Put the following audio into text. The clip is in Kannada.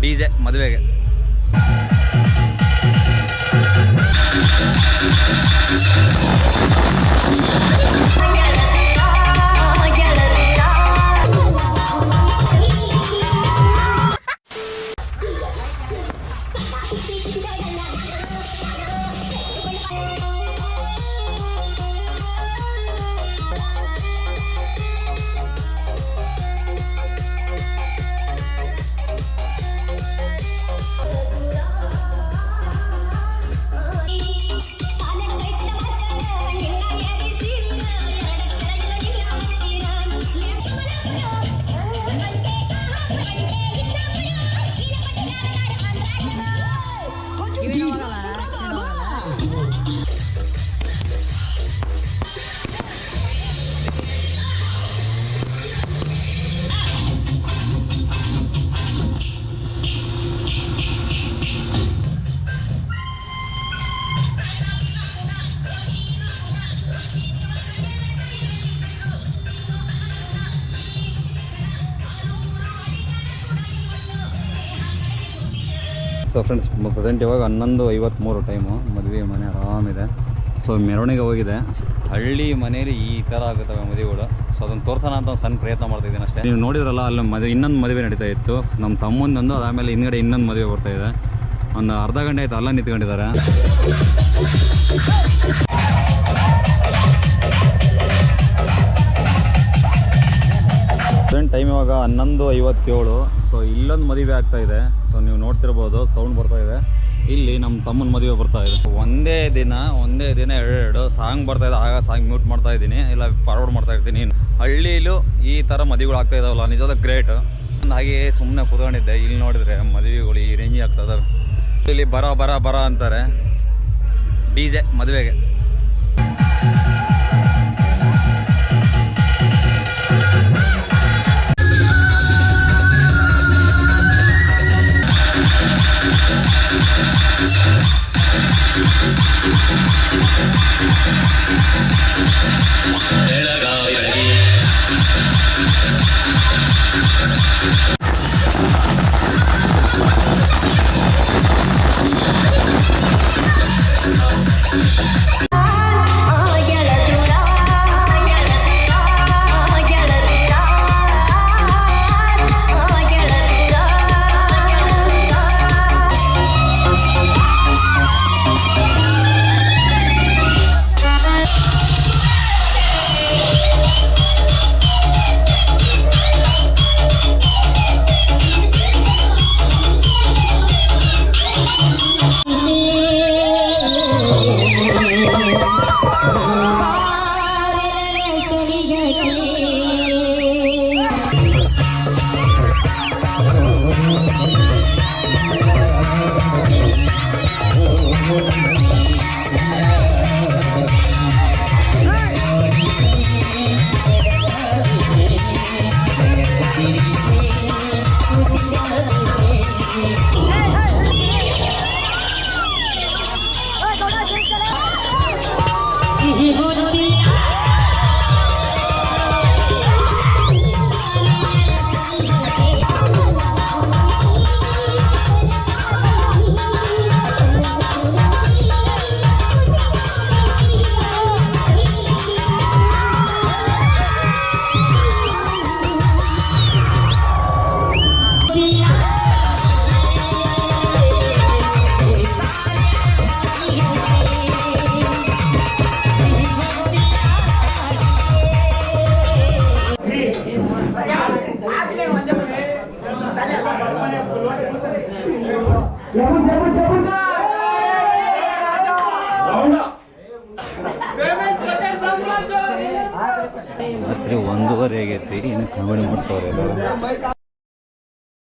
DJ ಮದುವೆಗೆ. ಸೊ ಫ್ರೆಂಡ್ಸ್, ಪ್ರೆಸೆಂಟ್ ಇವಾಗ 11:53 ಟೈಮು. ಮದುವೆ ಮನೆ ಆರಾಮಿದೆ. ಸೊ ಮೆರವಣಿಗೆ ಹೋಗಿದೆ. ಹಳ್ಳಿ ಮನೇಲಿ ಈ ಥರ ಆಗುತ್ತವೆ ಮದುವೆಗಳು. ಸೊ ಅದನ್ನು ತೋರಿಸೋಣ ಅಂತ ಸಣ್ಣ ಪ್ರಯತ್ನ ಮಾಡ್ತಾಯಿದ್ದೀನಿ ಅಷ್ಟೇ. ನೀವು ನೋಡಿದ್ರಲ್ಲ, ಅಲ್ಲಿ ಇನ್ನೊಂದು ಮದುವೆ ನಡೀತಾ ಇತ್ತು. ನಮ್ಮ ತಮ್ಮಂದೊಂದು, ಅದಾದಮೇಲೆ ಹಿಂದ್ಗಡೆ ಇನ್ನೊಂದು ಮದುವೆ ಬರ್ತಾಯಿದೆ. ಒಂದು ಅರ್ಧ ಗಂಟೆ ಆಯಿತು ಅಲ್ಲ ನಿಂತ್ಕೊಂಡಿದ್ದಾರೆ. ಫ್ರೆಂಡ್, ಟೈಮ್ ಇವಾಗ 11:57. ಸೊ ಇಲ್ಲೊಂದು ಮದುವೆ ಆಗ್ತಾಯಿದೆ. ಸೊ ನೀವು ನೋಡ್ತಿರ್ಬೋದು, ಸೌಂಡ್ ಬರ್ತಾಯಿದೆ. ಇಲ್ಲಿ ನಮ್ಮ ತಮ್ಮನ ಮದುವೆ ಬರ್ತಾಯಿದೆ. ಒಂದೇ ದಿನ ಎರಡು ಸಾಂಗ್ ಬರ್ತಾಯಿದೆ. ಆಗ ಸಾಂಗ್ ಮ್ಯೂಟ್ ಮಾಡ್ತಾಯಿದ್ದೀನಿ, ಇಲ್ಲ ಫಾರ್ವರ್ಡ್ ಮಾಡ್ತಾಯಿರ್ತೀನಿ. ಹಳ್ಳಿಲೂ ಈ ಥರ ಮದುವೆಗಳು ಆಗ್ತಾಯಿದ್ದಾವಲ್ಲ, ನಿಜವಾದ ಗ್ರೇಟ್. ಹಾಗೆ ಸುಮ್ಮನೆ ಕೂತ್ಕೊಂಡಿದ್ದೆ. ಇಲ್ಲಿ ನೋಡಿದ್ರೆ ಮದುವೆಗಳು ಈ ರೇಂಜಿ ಆಗ್ತದೆ. ಇಲ್ಲಿ ಬರ ಅಂತಾರೆ. DJ ಮದುವೆಗೆ. ರಾತ್ರಿ 1:30 ಆಗೈತಿ. ಇನ್ನು ಕಾಮಿಡಿ ಮಾಡ್ತಾವ್ರೆ.